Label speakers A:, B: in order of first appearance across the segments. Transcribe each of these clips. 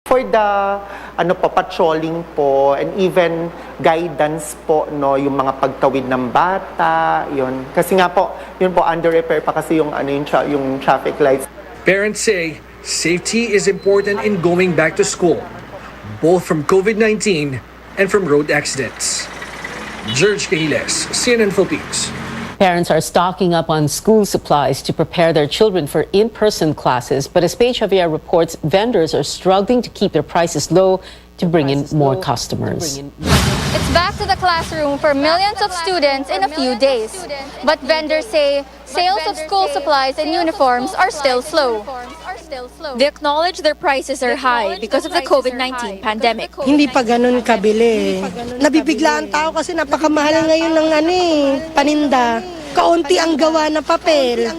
A: For the patrolling po and even guidance po no yung mga pagtawid ng bata, yun. Kasi nga po, yun po under repair pa kasi yung yung traffic lights.
B: Parents say safety is important in going back to school, both from COVID-19 and from road accidents. George Cahiles, CNN Philippines.
C: Parents are stocking up on school supplies to prepare their children for in-person classes, but as Paige Javier reports, vendors are struggling to keep their prices low to bring in more customers.
D: It's back to the classroom for millions of students in a few days. But vendors say sales of school supplies and uniforms are still slow. They acknowledge their prices are high because of the COVID-19 pandemic.
E: Hindi pa ganun kabili. Nabibigla ang tao kasi napakamahal ngayon ng paninda. Kaunti ang gawa na papel.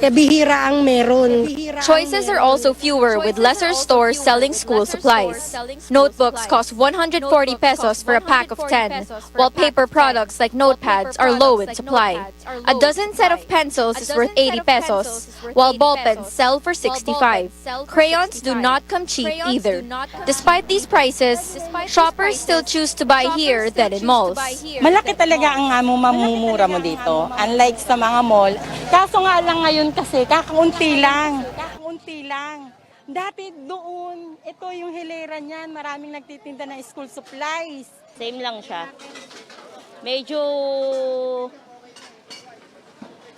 E: Kaya bihira ang meron.
D: Choices are also fewer with lesser stores selling school supplies. Notebooks cost 140 pesos for a pack of 10, while paper products like notepads are low in supply. A dozen set of pencils is worth 80 pesos, while ball pens sell for 65. Crayons do not come cheap either. Despite these prices, shoppers still choose to buy here than in malls.
F: Malaki talaga ang mamumura mo dito, unlike sa mga mall. Kaso nga lang ngayon kasi, kakaunti lang. Dati doon, ito yung hilera niyan, maraming nagtitinda ng school supplies.
G: Same lang siya. Medyo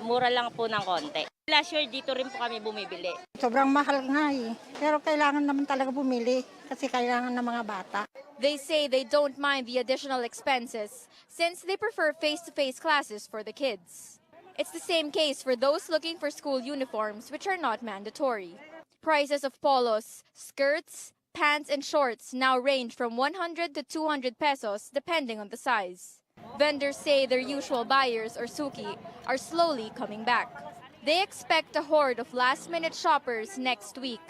G: mura lang po ng konti. Last year, dito rin po kami bumibili.
E: Sobrang mahal nga pero kailangan naman talaga bumili kasi kailangan ng mga bata.
D: They say they don't mind the additional expenses since they prefer face-to-face classes for the kids. It's the same case for those looking for school uniforms, which are not mandatory. Prices of polos, skirts, pants, and shorts now range from 100 to 200 pesos depending on the size. Vendors say their usual buyers, or suki, are slowly coming back. They expect a horde of last-minute shoppers next week,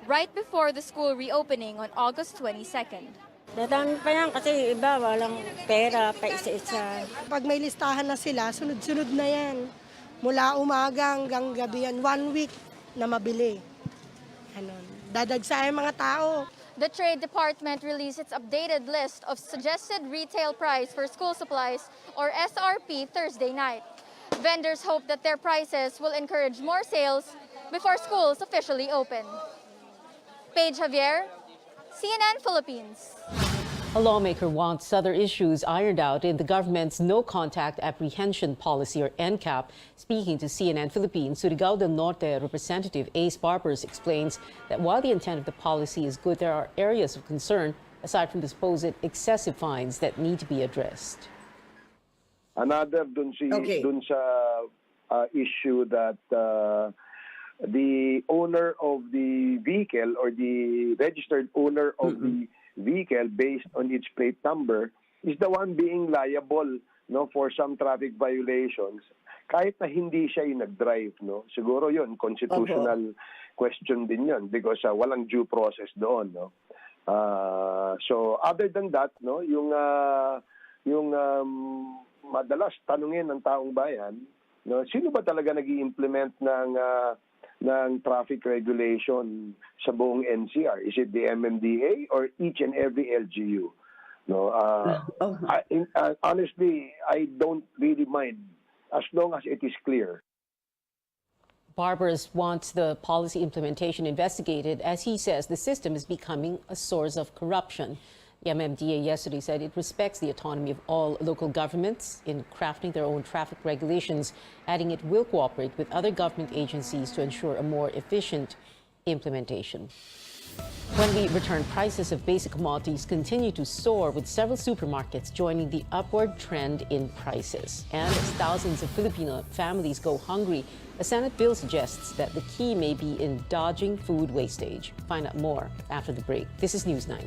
D: right before the school reopening on August 22nd.
F: Dadami pa yan kasi iba walang pera pa isa-isa.
E: Pag may listahan na sila, sunod-sunod na yan. Mula umaga hanggang gabi yan, 1 week na mabili. Dadagsa yung mga tao.
D: The Trade Department released its updated list of suggested retail price for school supplies, or SRP, Thursday night. Vendors hope that their prices will encourage more sales before schools officially open. Paige Javier, CNN Philippines.
C: A lawmaker wants other issues ironed out in the government's no-contact apprehension policy, or NCAP. Speaking to CNN Philippines, Surigao del Norte Representative Ace Barbers explains that while the intent of the policy is good, there are areas of concern aside from the supposed excessive fines that need to be addressed.
H: Another dun sa issue that the owner of the vehicle or the registered owner of the vehicle based on its plate number is the one being liable for some traffic violations kahit na hindi siya yung nag-drive. Siguro yun, constitutional question din yun because walang due process doon. So other than that, yung madalas tanungin ng taong bayan, sino ba talaga nag-i-implement ng traffic regulation sa buong NCR? Is it the MMDA or each and every LGU? Honestly, I don't really mind as long as it is clear.
C: Barbers wants the policy implementation investigated as he says the system is becoming a source of corruption. The MMDA yesterday said it respects the autonomy of all local governments in crafting their own traffic regulations, adding it will cooperate with other government agencies to ensure a more efficient implementation. When we return, prices of basic commodities continue to soar, with several supermarkets joining the upward trend in prices. And as thousands of Filipino families go hungry, a Senate bill suggests that the key may be in dodging food wastage. Find out more after the break. This is News 9.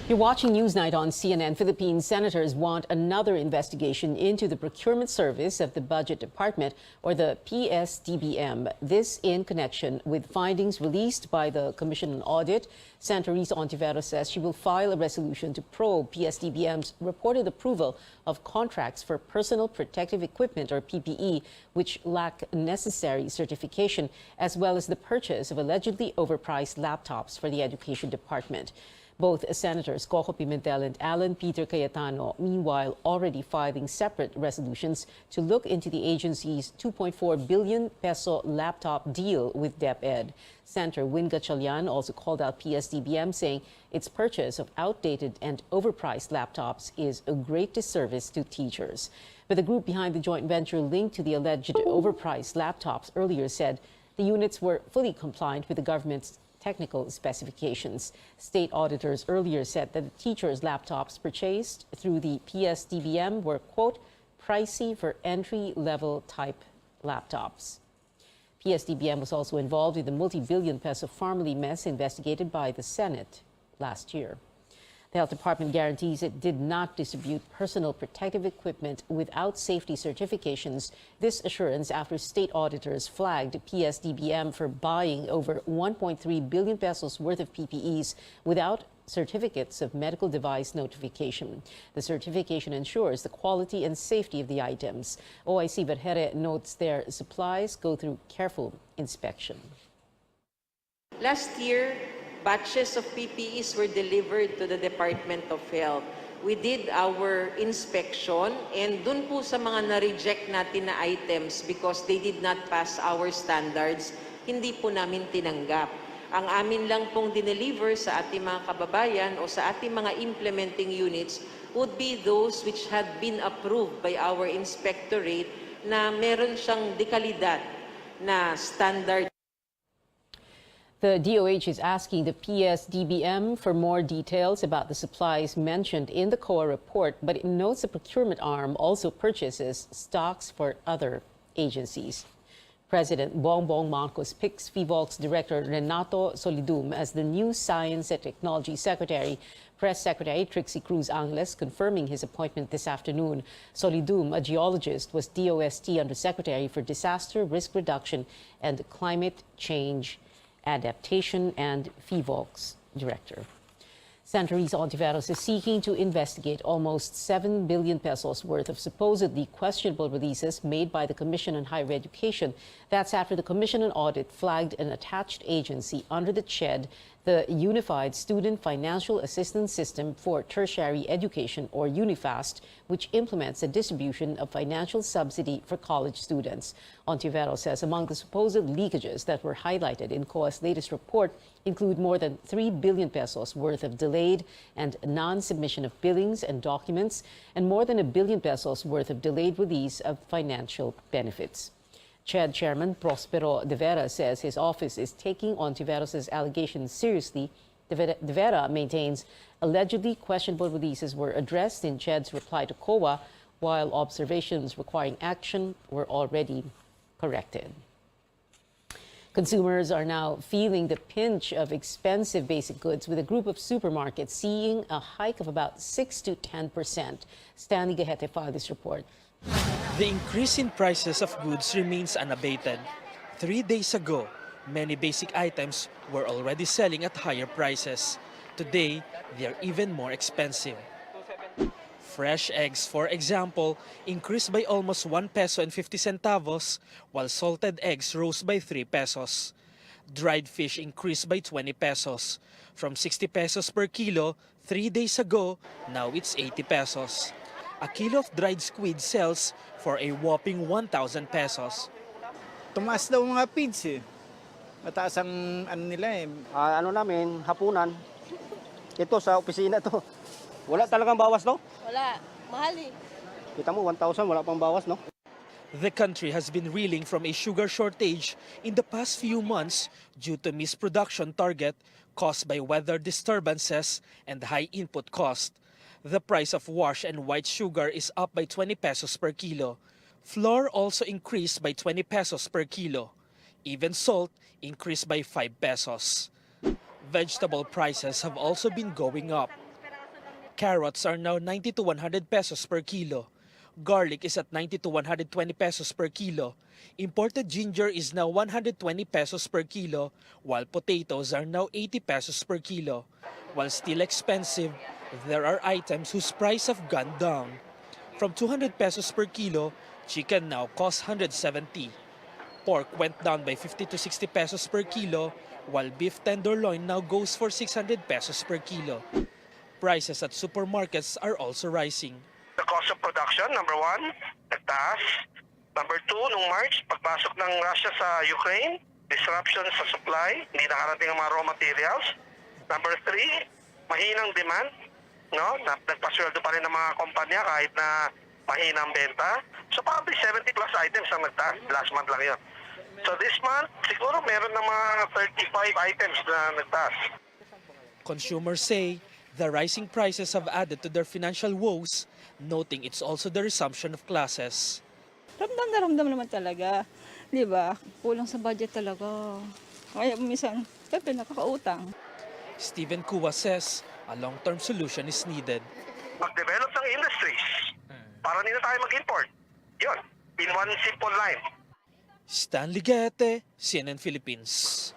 C: You're watching Newsnight on CNN. Philippines senators want another investigation into the procurement service of the Budget Department, or the PSDBM. This in connection with findings released by the Commission on Audit. Senator Risa Ontiveros says she will file a resolution to probe PSDBM's reported approval of contracts for personal protective equipment, or PPE, which lack necessary certification, as well as the purchase of allegedly overpriced laptops for the Education Department. Both Senators Coco Pimentel and Alan Peter Cayetano, meanwhile, already filing separate resolutions to look into the agency's 2.4 billion peso laptop deal with DepEd. Senator Win Gatchalian also called out PSDBM, saying its purchase of outdated and overpriced laptops is a great disservice to teachers. But the group behind the joint venture linked to the alleged overpriced laptops earlier said the units were fully compliant with the government's technical specifications. State auditors earlier said that the teachers' laptops purchased through the PSDBM were, quote, pricey for entry-level type laptops. PSDBM was also involved in the multi-billion peso Farmally mess investigated by the Senate last year. The Health Department guarantees it did not distribute personal protective equipment without safety certifications. This assurance after state auditors flagged PSDBM for buying over 1.3 billion pesos worth of PPEs without certificates of medical device notification. The certification ensures the quality and safety of the items. OIC Vergere notes their supplies go through careful inspection.
I: Last year, batches of PPEs were delivered to the Department of Health. We did our inspection, and dun po sa mga na-reject natin na items because they did not pass our standards, hindi po namin tinanggap. Ang amin lang pong dineliver sa ating mga kababayan o sa ating mga implementing units would be those which had been approved by our inspectorate na meron siyang dekalidad na standard.
C: The DOH is asking the PSDBM for more details about the supplies mentioned in the COA report, but it notes the procurement arm also purchases stocks for other agencies. President Bongbong Marcos picks PHIVOLC's Director Renato Solidum as the new Science and Technology Secretary. Press Secretary Trixie Cruz Angeles confirming his appointment this afternoon. Solidum, a geologist, was DOST Undersecretary for Disaster Risk Reduction and Climate Change Adaptation and PHIVOLC's director. Senator Risa Ontiveros is seeking to investigate almost 7 billion pesos worth of supposedly questionable releases made by the Commission on Higher Education. That's after the Commission on Audit flagged an attached agency under the CHED, the Unified Student Financial Assistance System for Tertiary Education, or UNIFAST, which implements a distribution of financial subsidy for college students. Ontiveros says among the supposed leakages that were highlighted in COA's latest report include more than 3 billion pesos worth of delayed and non-submission of billings and documents, and more than 1 billion pesos worth of delayed release of financial benefits. CHED Chairman Prospero De Vera says his office is taking Ontiveros' allegations seriously. De Vera maintains allegedly questionable releases were addressed in CHED's reply to COA, while observations requiring action were already corrected. Consumers are now feeling the pinch of expensive basic goods, with a group of supermarkets seeing a hike of about 6 to 10%. Stanley Gahete filed this report.
J: The increase in prices of goods remains unabated. 3 days ago, many basic items were already selling at higher prices. Today, they are even more expensive. Fresh eggs, for example, increased by almost 1 peso and 50 centavos, while salted eggs rose by 3 pesos. Dried fish increased by 20 pesos. From 60 pesos per kilo 3 days ago, now it's 80 pesos. A kilo of dried squid sells for a whopping 1,000 pesos.
K: Tumaas daw mga feeds eh. Mataas ang ano nila eh.
L: Ano namin, hapunan. Ito sa opisina to. Wala talagang bawas, no?
M: Wala. Mahal eh.
L: Kita mo, 1,000, wala pang bawas, no?
J: The country has been reeling from a sugar shortage in the past few months due to missed production target caused by weather disturbances and high input cost. The price of wash and white sugar is up by 20 pesos per kilo. Flour also increased by 20 pesos per kilo. Even salt increased by 5 pesos. Vegetable prices have also been going up. Carrots are now 90 to 100 pesos per kilo. Garlic is at 90 to 120 pesos per kilo. Imported ginger is now 120 pesos per kilo, while potatoes are now 80 pesos per kilo. While still expensive, there are items whose price have gone down. From 200 pesos per kilo, chicken now costs 170. Pork went down by 50 to 60 pesos per kilo, while beef tenderloin now goes for 600 pesos per kilo. Prices at supermarkets are also rising.
M: The cost of production, number one, nagtaas. Number two, nung March, pagpasok ng Russia sa Ukraine, disruption sa supply, hindi nakarating ang mga raw materials. Number three, mahinang demand, no? Nagpasweldo pa rin ng mga kumpanya kahit na mahinang benta. So probably 70 plus items ang nagtaas. Last month lang yun. So this month, siguro meron ng mga 35 items na nagtaas.
J: Consumers say the rising prices have added to their financial woes, noting it's also the resumption of classes.
N: Ramdam na ramdam naman talaga. Di ba? Kulang sa budget talaga. Kaya minsan, siyempre nakakautang.
J: Stephen Kua says a long-term solution is needed.
M: Mag-develop ng industries para hindi na tayo mag-import. Yun, in one simple line.
J: Stanley Gaete, CNN Philippines.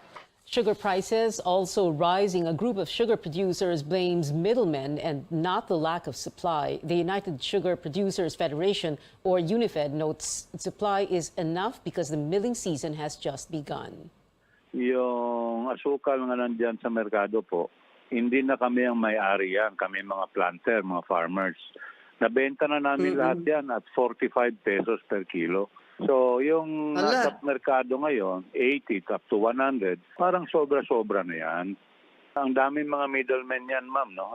C: Sugar prices also rising. A group of sugar producers blames middlemen and not the lack of supply. The United Sugar Producers Federation, or UNIFED, notes supply is enough because the milling season has just begun.
O: Yung asukal nga nandyan sa merkado po, hindi na kami ang may-ari yan. Kami mga planter, mga farmers. Nabenta na namin lahat yan at 45 pesos per kilo. So, yung nasa merkado ngayon, 80 up to 100, parang sobra-sobra na yan. Ang daming mga middlemen yan, ma'am, no?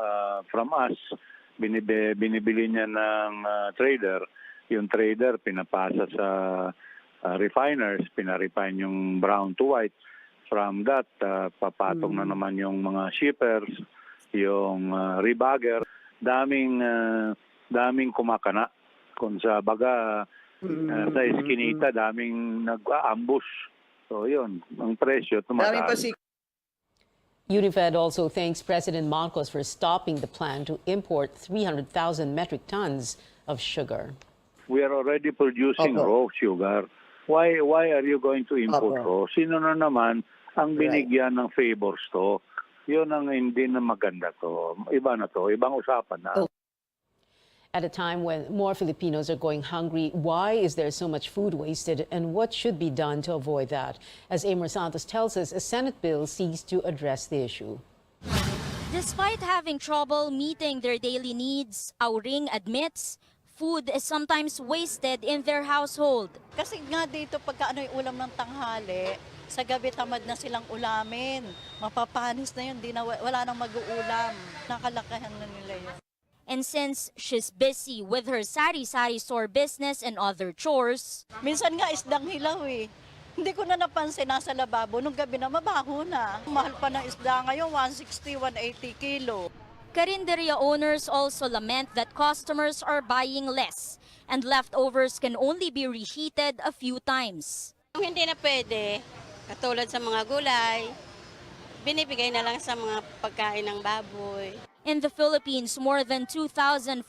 O: From us, binibili niya ng trader. Yung trader, pinapasa sa refiners, pinarefine yung brown to white. From that, papatong na naman yung mga shippers, yung rebagger. Daming kumakana. Kung sa baga, sa eskinita, daming nag-ambush. So yun, ang presyo tumataas.
C: UNIFED also thanks President Marcos for stopping the plan to import 300,000 metric tons of sugar.
O: We are already producing raw sugar. Why are you going to import raw? Sino na naman ang binigyan ng favors to? Yun ang hindi na maganda to. Iba na to, ibang usapan na.
C: At a time when more Filipinos are going hungry, why is there so much food wasted and what should be done to avoid that? As Amor Santos tells us, a Senate bill seeks to address the issue.
D: Despite having trouble meeting their daily needs, Auring admits food is sometimes wasted in their household.
P: Kasi nga dito pagka yung ulam ng tanghali, sa gabi tamad na silang ulamin. Mapapanis na yun, wala nang mag-uulam. Nakalakahan na nila yun.
D: And since she's busy with her sari-sari store business and other chores,
P: minsan nga isdang hilaw eh. Hindi ko na napansin nasa lababo, nung gabi na mabaho na. Mahal pa ng isda ngayon, 160, 180 kilo.
D: Karinderya owners also lament that customers are buying less and leftovers can only be reheated a few times.
Q: Kung hindi na pwede, katulad sa mga gulay, binibigay na lang sa mga pagkain ng baboy.
D: In the Philippines, more than 2,500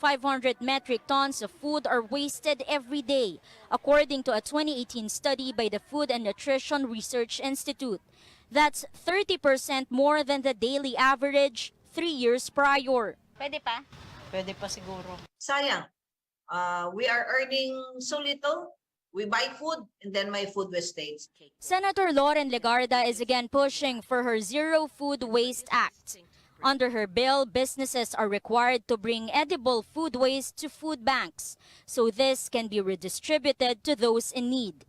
D: metric tons of food are wasted every day, according to a 2018 study by the Food and Nutrition Research Institute. That's 30% more than the daily average 3 years prior.
Q: Pwede pa?
P: Pwede pa siguro.
R: Sayang. We are earning so little. We buy food and then my food wastage.
D: Senator Loren Legarda is again pushing for her Zero Food Waste Act. Under her bill, businesses are required to bring edible food waste to food banks, so this can be redistributed to those in need.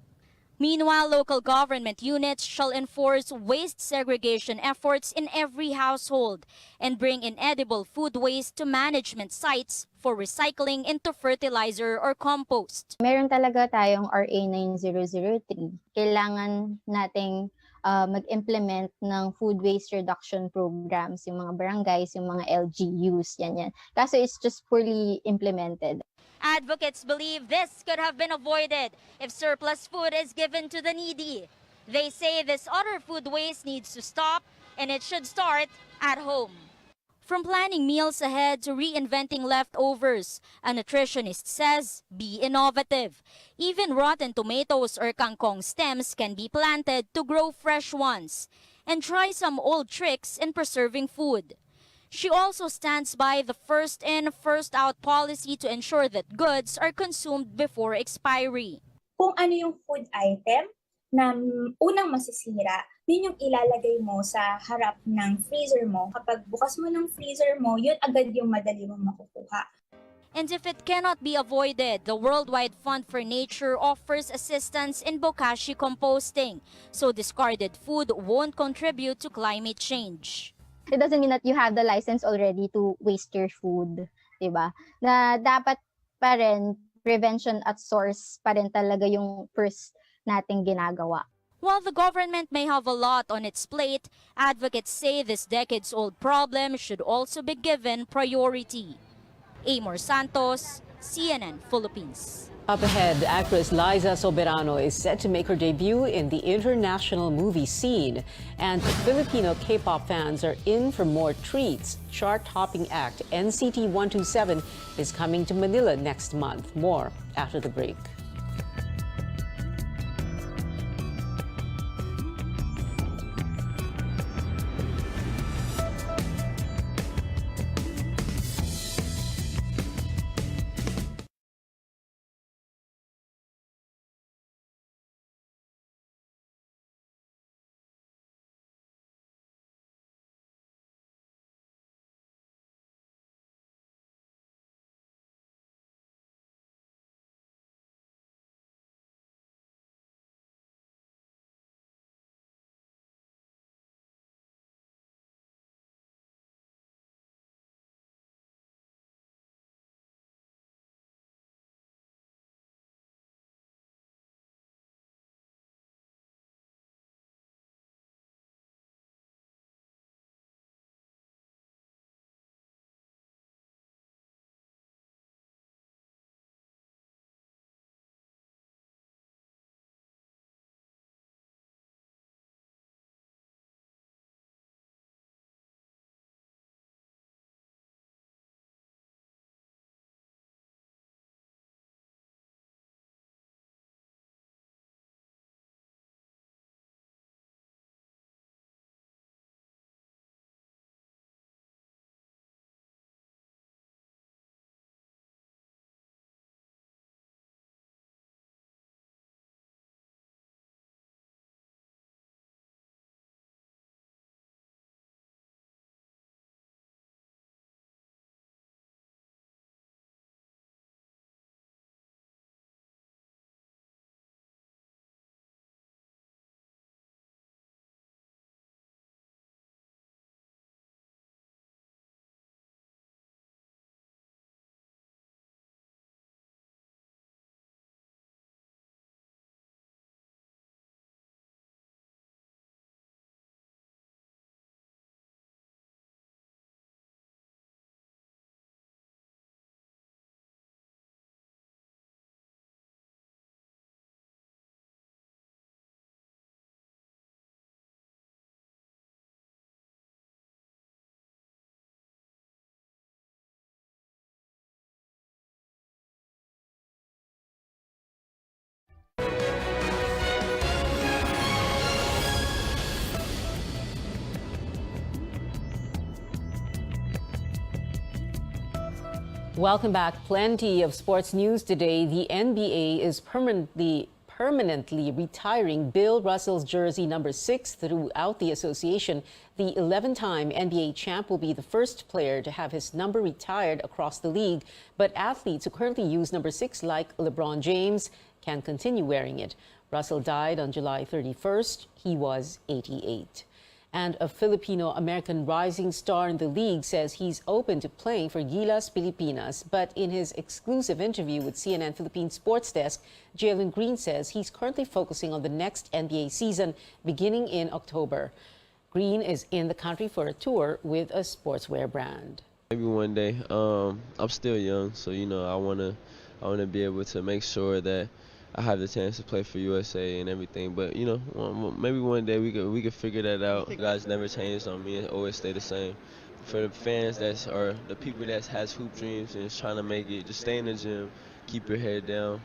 D: Meanwhile, local government units shall enforce waste segregation efforts in every household and bring inedible food waste to management sites for recycling into fertilizer or compost.
S: Meron talaga tayong RA 9003. Kailangan nating mag-implement ng food waste reduction programs, yung mga barangays, yung mga LGUs, yan. Kaso it's just poorly implemented.
D: Advocates believe this could have been avoided if surplus food is given to the needy. They say this other food waste needs to stop and it should start at home. From planning meals ahead to reinventing leftovers, a nutritionist says be innovative. Even rotten tomatoes or kangkong stems can be planted to grow fresh ones. And try some old tricks in preserving food. She also stands by the first in, first out policy to ensure that goods are consumed before expiry.
T: Kung ano yung food item na unang masisira, yun yung ilalagay mo sa harap ng freezer mo. Kapag bukas mo ng freezer mo, yun agad yung madali mong makukuha.
D: And if it cannot be avoided, the Worldwide Fund for Nature offers assistance in bokashi composting, so discarded food won't contribute to climate change.
S: It doesn't mean that you have the license already to waste your food, diba? Na dapat pa rin prevention at source pa rin talaga yung first nating ginagawa.
D: While the government may have a lot on its plate, advocates say this decades-old problem should also be given priority. Amor Santos, CNN Philippines.
C: Up ahead, actress Liza Soberano is set to make her debut in the international movie scene. And Filipino K-pop fans are in for more treats. Chart-topping act NCT 127 is coming to Manila next month. More after the break. Welcome back. Plenty of sports news today. The NBA is permanently retiring Bill Russell's jersey number 6 throughout the association. The 11-time NBA champ will be the first player to have his number retired across the league, but athletes who currently use number 6 like LeBron James can continue wearing it. Russell died on July 31st. He was 88. And a Filipino-American rising star in the league says he's open to playing for Gilas Pilipinas. But in his exclusive interview with CNN Philippine Sports Desk, Jalen Green says he's currently focusing on the next NBA season beginning in October. Green is in the country for a tour with a sportswear brand.
U: Maybe one day. I'm still young, so I wanna be able to make sure that I have the chance to play for USA and everything, but maybe one day we could figure that out. Guys never changed on me; it always stay the same. for the fans or the people that has hoop dreams and is trying to make it, just stay in the gym, keep your head down.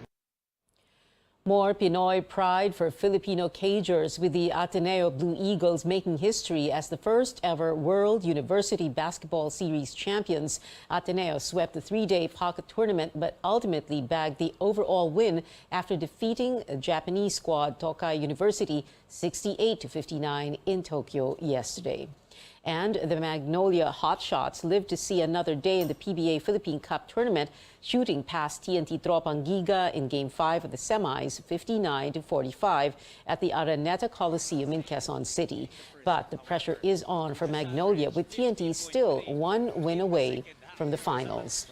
C: More Pinoy pride for Filipino cagers, with the Ateneo Blue Eagles making history as the first ever World University Basketball Series champions. Ateneo swept the three-day pocket tournament but ultimately bagged the overall win after defeating a Japanese squad Tokai University 68-59 in Tokyo yesterday. And the Magnolia Hotshots lived to see another day in the PBA Philippine Cup tournament, shooting past TNT Tropang Giga in Game 5 of the semis, 59-45 at the Araneta Coliseum in Quezon City. But the pressure is on for Magnolia, with TNT still one win away from the finals.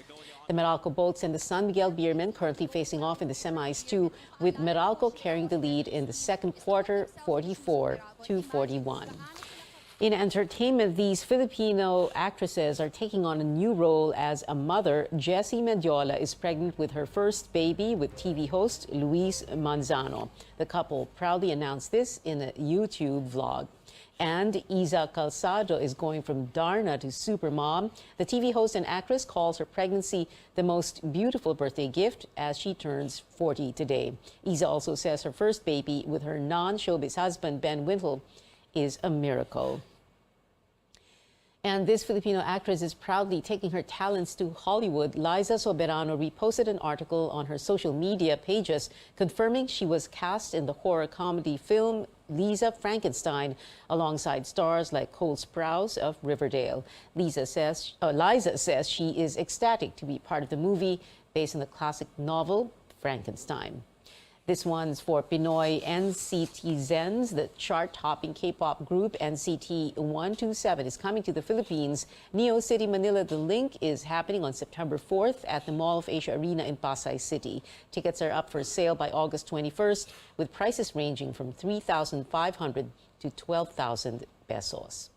C: The Meralco Bolts and the San Miguel Beermen currently facing off in the semis too, with Meralco carrying the lead in the second quarter, 44-41. In entertainment, these Filipino actresses are taking on a new role as a mother. Jessie Mediola is pregnant with her first baby with TV host Luis Manzano. The couple proudly announced this in a YouTube vlog. And Isa Calzado is going from Darna to Supermom. The TV host and actress calls her pregnancy the most beautiful birthday gift as she turns 40 today. Isa also says her first baby with her non-showbiz husband, Ben Wintle, is a miracle. And this Filipino actress is proudly taking her talents to Hollywood. Liza Soberano reposted an article on her social media pages confirming she was cast in the horror comedy film Lisa Frankenstein alongside stars like Cole Sprouse of Riverdale. Liza says she is ecstatic to be part of the movie based on the classic novel Frankenstein. This one's for Pinoy NCTzens. The chart-topping K-pop group NCT 127 is coming to the Philippines. Neo City, Manila. The Link is happening on September 4th at the Mall of Asia Arena in Pasay City. Tickets are up for sale by August 21st, with prices ranging from 3,500 to 12,000 pesos.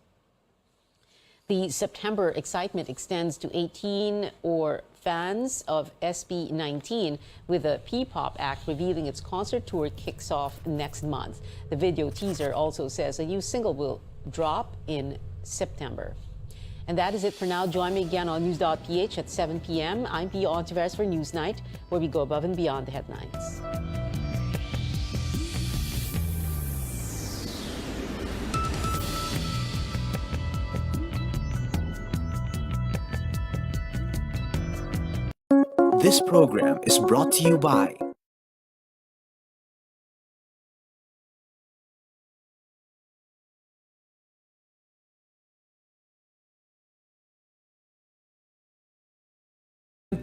C: The September excitement extends to 18 or fans of SB19, with the P-pop act revealing its concert tour kicks off next month. The video teaser also says a new single will drop in September. And that is it for now. Join me again on News.ph at 7 p.m. I'm Pia Ontiveros for Newsnight, where we go above and beyond the headlines.
A: This program is brought to you by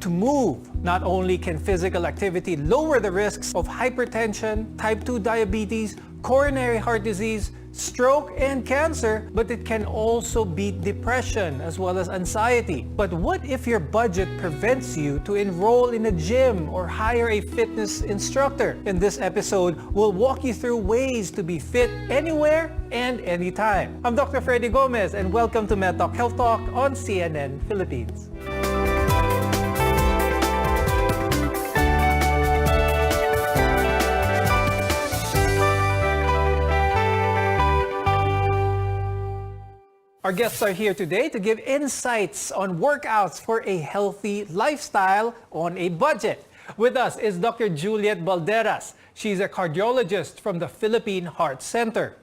V: to move. Not only can physical activity lower the risks of hypertension, type 2 diabetes, coronary heart disease, stroke, and cancer, but it can also beat depression as well as anxiety. But what if your budget prevents you to enroll in a gym or hire a fitness instructor? In this episode, we'll walk you through ways to be fit anywhere and anytime. I'm Dr. Freddy Gomez, and welcome to MedTalk Health Talk on CNN Philippines. Our guests are here today to give insights on workouts for a healthy lifestyle on a budget. With us is Dr. Juliet Balderas. She's a cardiologist from the Philippine Heart Center.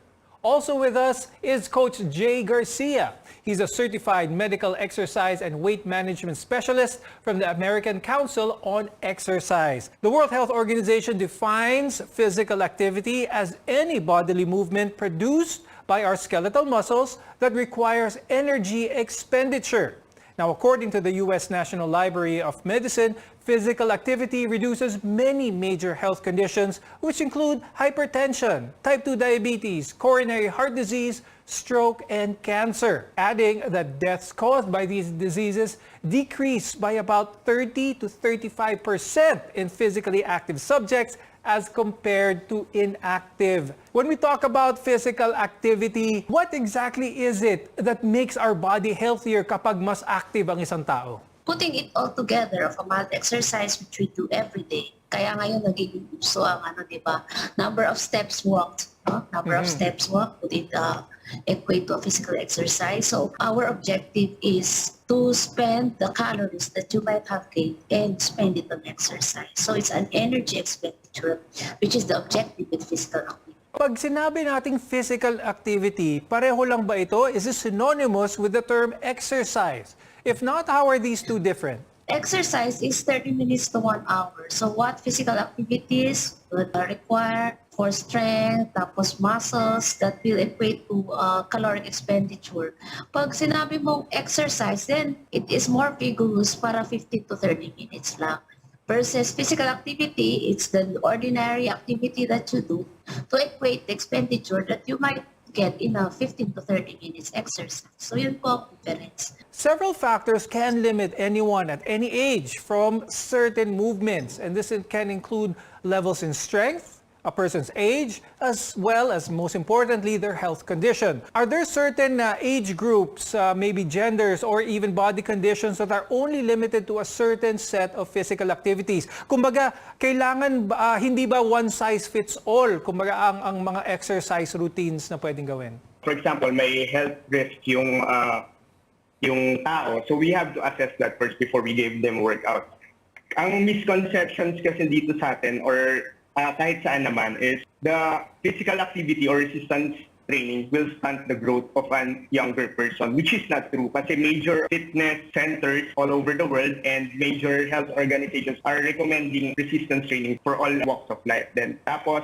V: Also with us is Coach Jay Garcia. He's a certified medical exercise and weight management specialist from the American Council on Exercise. The World Health Organization defines physical activity as any bodily movement produced by our skeletal muscles that requires energy expenditure. Now, according to the U.S. National Library of Medicine, physical activity reduces many major health conditions, which include hypertension, type 2 diabetes, coronary heart disease, stroke, and cancer. Adding that deaths caused by these diseases decrease by about 30 to 35% in physically active subjects as compared to inactive. When we talk about physical activity, what exactly is it that makes our body healthier kapag mas active ang isang tao?
W: Putting it all together of a mild exercise which we do every day
B: Kaya ngayon nagiging uso ang di ba? Number of steps walked, no? Number of steps walked would it equate to a physical exercise. So our objective is to spend the calories that you might have gained and spend it on exercise. So it's an energy expenditure, which is the objective with physical activity.
V: Pag sinabi nating physical activity, pareho lang ba ito? Is it synonymous with the term exercise? If not, how are these two different?
B: Exercise is 30 minutes to 1 hour. So what physical activities would require for strength, tapos muscles, that will equate to caloric expenditure. Pag sinabi mong exercise, then it is more vigorous para 15 to 30 minutes lang. Versus physical activity, it's the ordinary activity that you do to equate the expenditure that you might get in a 15 to 30 minutes exercise. So yun po ang difference.
V: Several factors can limit anyone at any age from certain movements, and this can include levels in strength, a person's age, as well as, most importantly, their health condition. Are there certain age groups, maybe genders, or even body conditions that are only limited to a certain set of physical activities? Kumbaga, kailangan hindi ba one size fits all? Kumbaga, ang mga exercise routines na pwedeng gawin?
G: For example, may health risk yung tao. So we have to assess that first before we give them workout. Ang misconceptions kasi dito sa atin or kahit saan naman is the physical activity or resistance training will stunt the growth of a younger person, which is not true kasi major fitness centers all over the world and major health organizations are recommending resistance training for all walks of life. Then tapos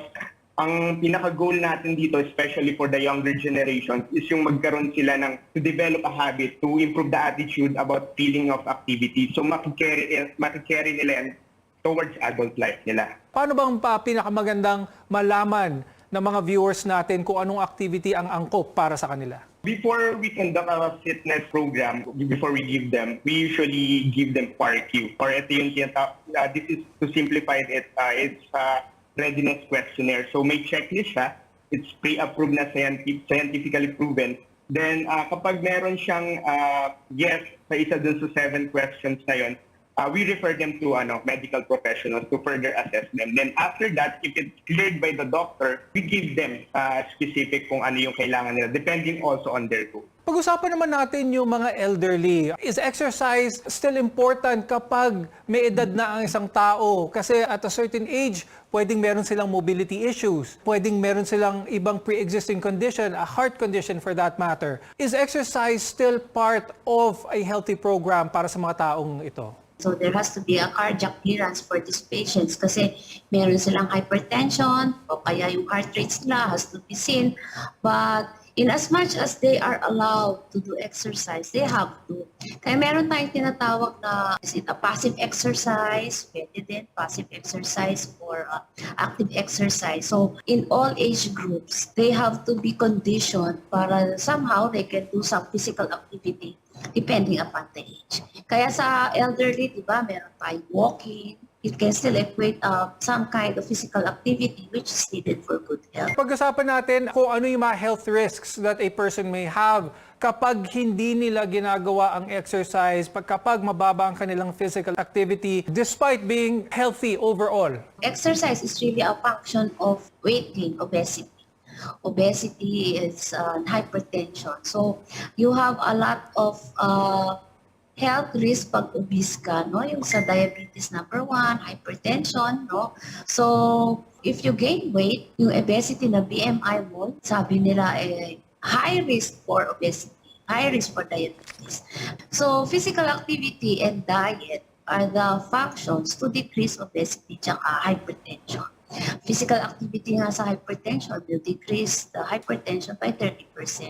G: ang pinaka-goal natin dito, especially for the younger generation, is yung magkaroon sila to develop a habit to improve the attitude about feeling of activity. So makikerry nila yan towards adult life nila.
V: Paano bang pinakamagandang malaman ng mga viewers natin kung anong activity ang angkop para sa kanila?
G: Before we conduct a fitness program, before we give them, we usually give them PAR-Q. Or ito yung this is to simplify it, it's a readiness questionnaire. So may checklist siya, it's pre-approved na scientifically proven. Then kapag meron siyang yes sa isa dun sa 7 questions na yun, we refer them to medical professionals to further assess them. Then after that, if it's cleared by the doctor, we give them specific kung ano yung kailangan nila, depending also on their goal.
V: Pag-usapan naman natin yung mga elderly. Is exercise still important kapag may edad na ang isang tao? Kasi at a certain age, pwedeng meron silang mobility issues. Pwedeng meron silang ibang pre-existing condition, a heart condition for that matter. Is exercise still part of a healthy program para sa mga taong ito?
B: So there has to be a cardiac clearance for these patients kasi meron silang hypertension o kaya yung heart rates nila has to be seen. But in as much as they are allowed to do exercise, they have to. Kaya meron tayong tinatawag na is it a passive exercise, pwede din, passive exercise or active exercise. So in all age groups, they have to be conditioned para somehow they can do some physical activity depending upon the age. Kaya sa elderly, di ba, meron tayong walking. It can still equate some kind of physical activity which is needed for good health.
V: Pag-usapan natin kung ano yung mga health risks that a person may have kapag hindi nila ginagawa ang exercise, kapag mababa ang kanilang physical activity, despite being healthy overall.
B: Exercise is really a function of weight gain, obesity. Obesity is hypertension. So you have a lot of health risk pag obese ka, no? Yung sa diabetes number 1, hypertension, no? So if you gain weight, yung obesity na BMI mo, sabi nila high risk for obesity, high risk for diabetes. So physical activity and diet are the functions to decrease obesity at hypertension. Physical activity nga sa hypertension will decrease the hypertension by 30%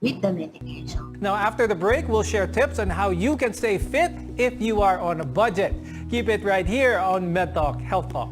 B: with the medication.
V: Now, after the break, we'll share tips on how you can stay fit if you are on a budget. Keep it right here on MedTalk Health Talk.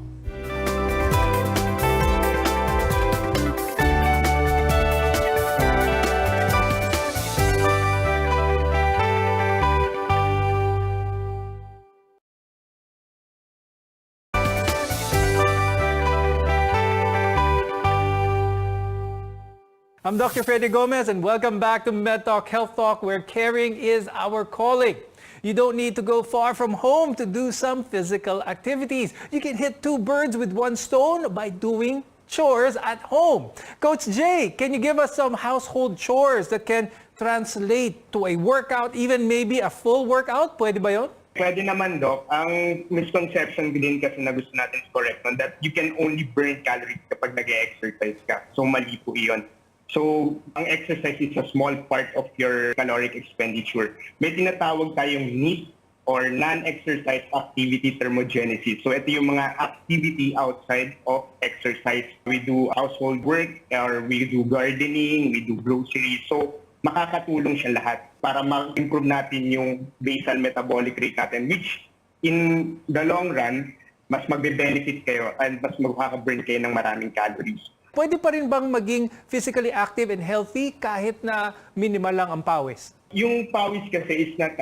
V: I'm Dr. Freddy Gomez and welcome back to MedTalk Health Talk, where caring is our calling. You don't need to go far from home to do some physical activities. You can hit two birds with one stone by doing chores at home. Coach Jay, can you give us some household chores that can translate to a workout, even maybe a full workout? Pwede ba yun?
G: Pwede naman, Doc. Ang misconception din kasi na gusto natin is correct on that you can only burn calories kapag nag-exercise ka. So mali po iyon. So, ang exercise is a small part of your caloric expenditure. May tinatawag tayong NEAT or non-exercise activity thermogenesis. So, ito yung mga activity outside of exercise. We do household work, or we do gardening, we do groceries. So, makakatulong siya lahat para ma-improve natin yung basal metabolic rate natin, which in the long run, mas magbe-benefit kayo and mas makaka-burn kayo ng maraming calories.
V: Pwede pa rin bang maging physically active and healthy kahit na minimal lang ang pawis?
G: Yung pawis kasi is not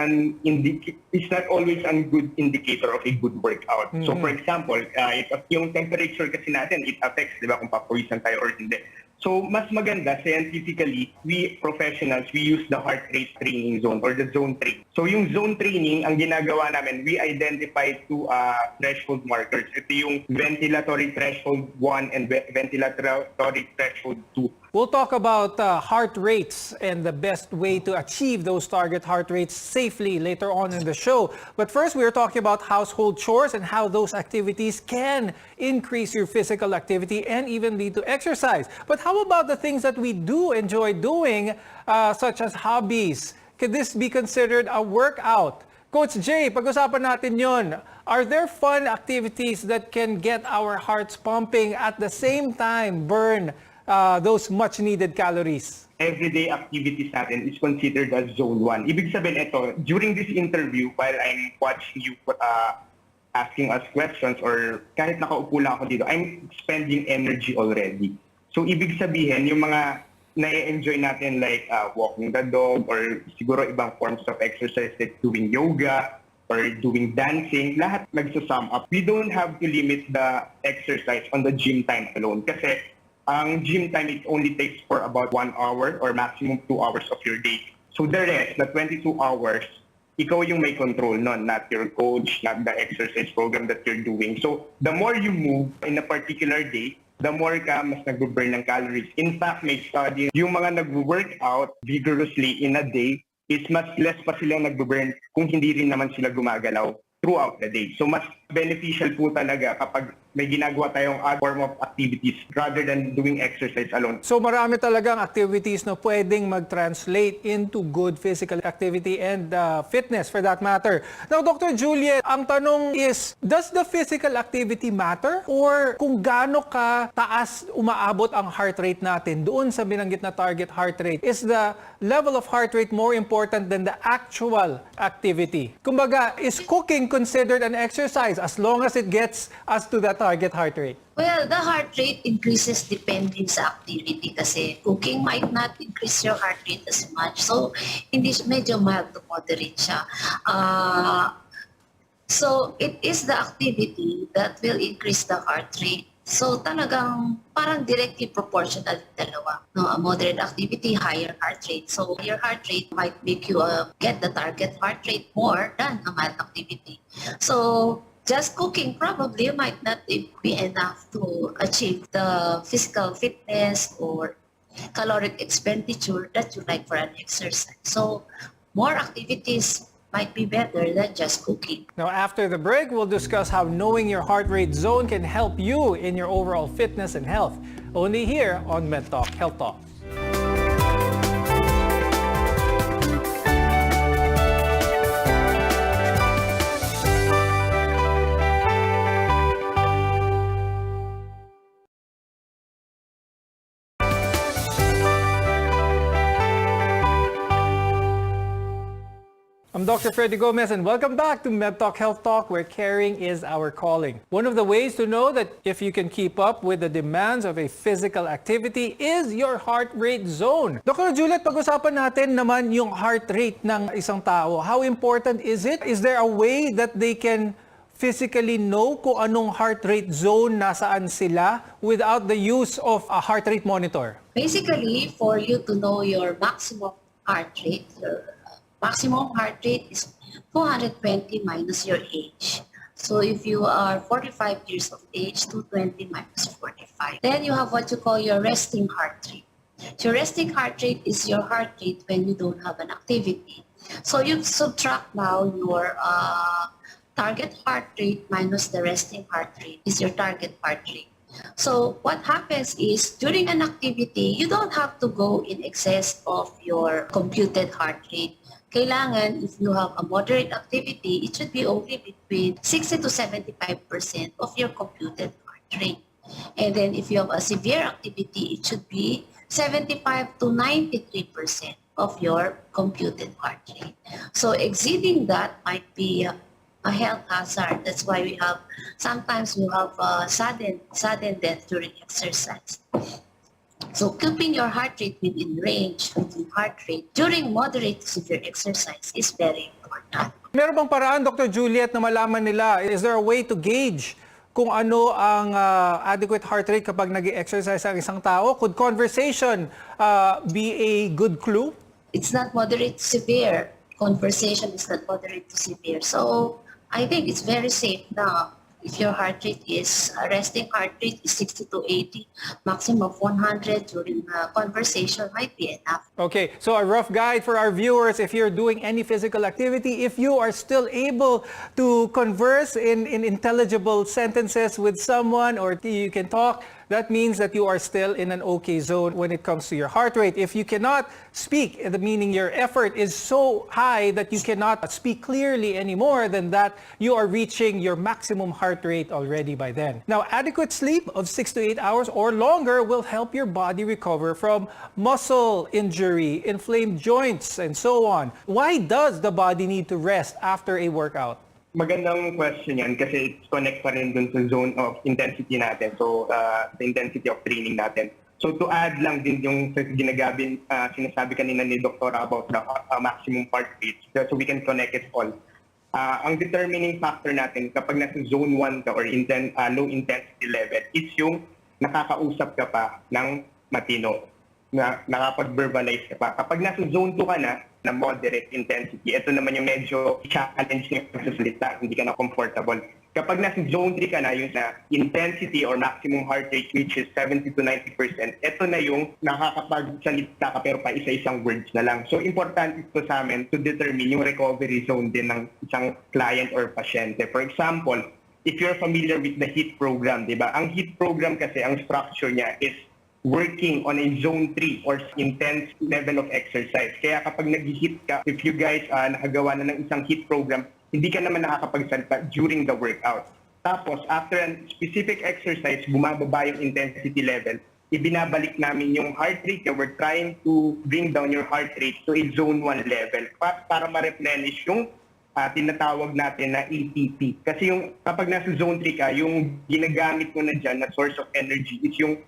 G: always a good indicator of a good workout. So for example, yung temperature kasi natin, it affects, di ba, kung papawisan tayo or hindi. So mas maganda, scientifically, we professionals, we use the heart rate training zone or the zone 3. So yung zone training, ang ginagawa namin, we identify two threshold markers. Ito yung ventilatory threshold 1 and ventilatory threshold 2.
V: We'll talk about heart rates and the best way to achieve those target heart rates safely later on in the show. But first, we're talking about household chores and how those activities can increase your physical activity and even lead to exercise. But how about the things that we do enjoy doing, such as hobbies? Could this be considered a workout? Coach Jay, pag-usapan natin yon. Are there fun activities that can get our hearts pumping at the same time burn those much-needed calories?
G: Everyday activities natin is considered as zone 1. Ibig sabihin ito, during this interview, while I'm watching you asking us questions or kahit nakaupo lang ako dito, I'm spending energy already. So ibig sabihin, yung mga na-enjoy natin like walking the dog or siguro ibang forms of exercise like doing yoga or doing dancing, lahat nagsasum up. We don't have to limit the exercise on the gym time alone kasi ang gym time, it only takes for about 1 hour or maximum 2 hours of your day. So the rest, the 22 hours, ikaw yung may control nun, not your coach, not the exercise program that you're doing. So the more you move in a particular day, the more ka mas nag-burn ng calories. In fact, may study, yung mga nag-workout vigorously in a day, is mas less pa silang nag-burn kung hindi rin naman sila gumagalaw throughout the day. So mas beneficial po talaga kapag may ginagawa tayong other form of activities rather than doing exercise alone.
V: So marami talagang activities na pwedeng mag-translate into good physical activity and fitness for that matter. Now, Dr. Juliet, ang tanong is, does the physical activity matter? Or kung gaano ka taas umaabot ang heart rate natin doon sa binanggit na target heart rate, is the level of heart rate more important than the actual activity? Kumbaga, is cooking considered an exercise as long as it gets us to that target heart rate?
B: Well, the heart rate increases depending sa activity kasi cooking might not increase your heart rate as much. So, hindi medyo mild to moderate siya. So, it is the activity that will increase the heart rate. So, talagang parang directly proportional dalawa. No, a moderate activity, higher heart rate. So, your heart rate might make you get the target heart rate more than a mild activity. So, just cooking probably might not be enough to achieve the physical fitness or caloric expenditure that you like for an exercise. So, more activities might be better than just cooking.
V: Now, after the break, we'll discuss how knowing your heart rate zone can help you in your overall fitness and health. Only here on MedTalk Health Talk. I'm Dr. Freddy Gomez and welcome back to MedTalk Health Talk, where caring is our calling. One of the ways to know that if you can keep up with the demands of a physical activity is your heart rate zone. Dr. Juliet, pag-usapan natin naman yung heart rate ng isang tao. How important is it? Is there a way that they can physically know kung anong heart rate zone nasaan sila without the use of a heart rate monitor?
B: Basically, for you to know your maximum heart rate, your maximum heart rate is 220 minus your age. So if you are 45 years of age, 220 minus 45. Then you have what you call your resting heart rate. Your resting heart rate is your heart rate when you don't have an activity. So you subtract now your target heart rate minus the resting heart rate is your target heart rate. So what happens is during an activity, you don't have to go in excess of your computed heart rate. Kailangan, if you have a moderate activity, it should be only between 60 to 75% of your computed heart rate. And then if you have a severe activity, it should be 75 to 93% of your computed heart rate. So exceeding that might be a health hazard. That's why sometimes we have sudden death during exercise. So keeping your heart rate within range, within heart rate, during moderate to severe exercise is very important.
V: Meron bang paraan, Dr. Juliet, na malaman nila? Is there a way to gauge kung ano ang adequate heart rate kapag nag-exercise ang isang tao? Could conversation be a good clue?
B: It's not moderate to severe. Conversation is not moderate to severe. So I think it's very safe now. If your heart rate is, resting heart rate is 60 to 80, maximum of 100 during conversation might be enough.
V: Okay, so a rough guide for our viewers, if you're doing any physical activity, if you are still able to converse in intelligible sentences with someone or you can talk, that means that you are still in an okay zone when it comes to your heart rate. If you cannot speak, meaning your effort is so high that you cannot speak clearly anymore, then that you are reaching your maximum heart rate already by then. Now, adequate sleep of 6 to 8 hours or longer will help your body recover from muscle injury, inflamed joints, and so on. Why does the body need to rest after a workout?
G: Magandang question yan kasi it's connect pa rin dun sa zone of intensity natin. So, the intensity of training natin. So, to add lang din yung sinasabi kanina ni Dr. about the maximum heart rate so we can connect it all. Ang determining factor natin kapag nasa zone 1 ka or low intensity level is yung nakakausap ka pa ng matino, na nakapag-verbalize ka pa. Kapag nasa zone 2 ka na moderate intensity, ito naman yung medyo challenge ng pagsasalita, hindi ka na comfortable. Kapag nasa zone 3 ka na, yung na intensity or maximum heart rate which is 70 to 90%, ito na yung nakakapagsalita ka pero pa isa-isang words na lang. So important ito sa amin to determine yung recovery zone din ng isang client or pasyente. For example, if you're familiar with the HEAT program, di ba? Ang HEAT program kasi, ang structure niya is working on a zone 3 or intense level of exercise. Kaya kapag nag-HEAT ka, if you guys nakagawa na ng isang HEAT program, hindi ka naman nakakapagsalita during the workout. Tapos, after a specific exercise, bumababa yung intensity level, ibinabalik namin yung heart rate. We're trying to bring down your heart rate to a zone 1 level para ma-replenish yung tinatawag natin na ATP. Kasi yung kapag nasa zone 3 ka, yung ginagamit mo na dyan na source of energy is yung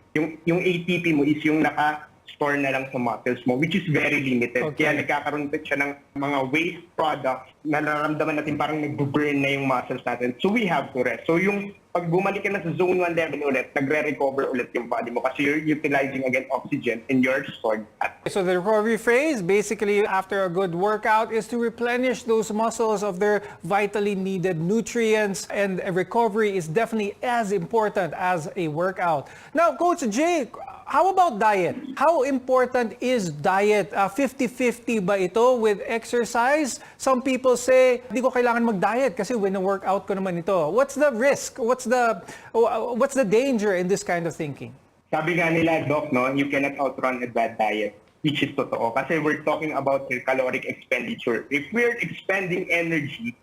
G: ATP mo is yung naka-store na lang sa muscles mo, which is very limited.
V: Okay.
G: Kaya nagkakaroon siya ng mga waste products na nararamdaman natin parang nag-burn na yung muscles natin. So we have to rest. So yung pag bumalik ka na sa zone 1 level ulit, nagre-recover ulit yung body mo kasi you're utilizing again oxygen in your stored fat.
V: So the recovery phase, basically after a good workout, is to replenish those muscles of their vitally needed nutrients, and a recovery is definitely as important as a workout. Now, Coach Jay, how about diet? How important is diet? 50-50 ba ito with exercise? Some people say, hindi ko kailangan mag-diet kasi win-workout ko naman ito. What's the risk? What's the danger in this kind of thinking?
G: Sabi nga nila, Doc, no, you cannot outrun a bad diet, which is totoo. Kasi we're talking about your caloric expenditure. If we're expending energy,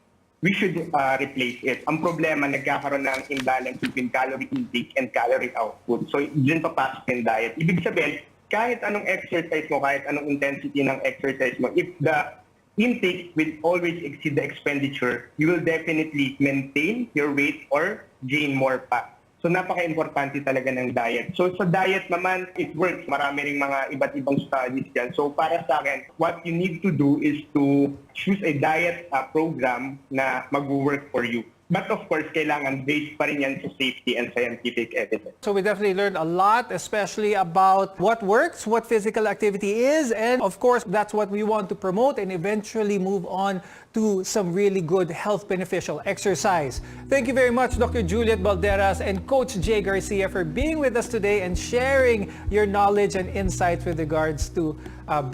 G: we should replace it. Ang problema, nagkakaroon ng imbalance between calorie intake and calorie output. So, dyan papasok yung diet. Ibig sabihin, kahit anong exercise mo, kahit anong intensity ng exercise mo, if the intake will always exceed the expenditure, you will definitely maintain your weight or gain more fat. So napaka-importante talaga ng diet. So sa diet naman, it works. Marami ring mga iba't ibang studies dyan. So para sa akin, what you need to do is to choose a diet program na mag-work for you. But of course, kailangan based pa rin yan sa safety and scientific evidence.
V: So we definitely learned a lot, especially about what works, what physical activity is, and of course, that's what we want to promote and eventually move on to some really good health beneficial exercise. Thank you very much, Dr. Juliet Balderas and Coach Jay Garcia for being with us today and sharing your knowledge and insights with regards to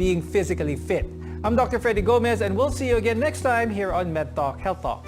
V: being physically fit. I'm Dr. Freddy Gomez, and we'll see you again next time here on MedTalk Health Talk.